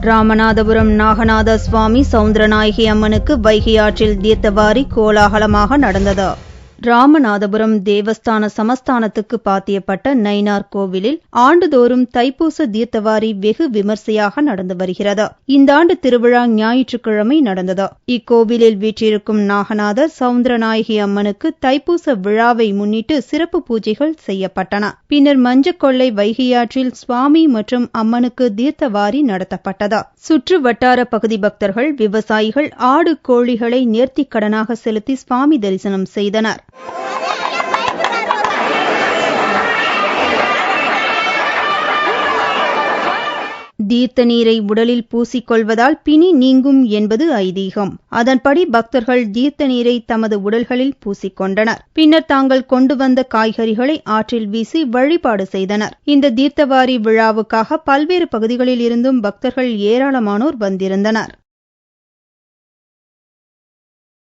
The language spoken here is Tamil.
ராமநாதபுரம் நாகநாத சுவாமி சவுந்திரநாயகி அம்மனுக்கு வைகை ஆற்றில் தீர்த்தவாரி கோலாகலமாக நடந்தது. ராமநாதபுரம் தேவஸ்தான சமஸ்தானத்துக்கு பாத்தியப்பட்ட நயினார் கோவிலில் ஆண்டுதோறும் தைப்பூச தீர்த்தவாரி வெகு விமர்சையாக நடந்து வருகிறது. இந்த ஆண்டு திருவிழா ஞாயிற்றுக்கிழமை நடந்தது. இக்கோவிலில் வீற்றிருக்கும் நாகநாதர் சவுந்திரநாயகி அம்மனுக்கு தைப்பூச விழாவை முன்னிட்டு சிறப்பு பூஜைகள் செய்யப்பட்டன. பின்னர் மஞ்சக்கொள்ளை வைகையாற்றில் சுவாமி மற்றும் அம்மனுக்கு தீர்த்தவாரி நடத்தப்பட்டது. சுற்று வட்டார பகுதி பக்தர்கள், விவசாயிகள் ஆடு கோழிகளை நேர்த்திக்கடனாக செலுத்தி சுவாமி தரிசனம் செய்தனர். தீர்த்த நீரை உடலில் பூசிக்கொள்வதால் பிணி நீங்கும் என்பது ஐதீகம். அதன்படி பக்தர்கள் தீர்த்த நீரை தமது உடல்களில் பூசிக்கொண்டனர். பின்னர் தாங்கள் கொண்டு வந்த காய்கறிகளை ஆற்றில் வீசி வழிபாடு செய்தனர். இந்த தீர்த்தவாரி விழாவுக்காக பல்வேறு பகுதிகளில் இருந்தும் பக்தர்கள் ஏராளமானோர் வந்திருந்தனர்.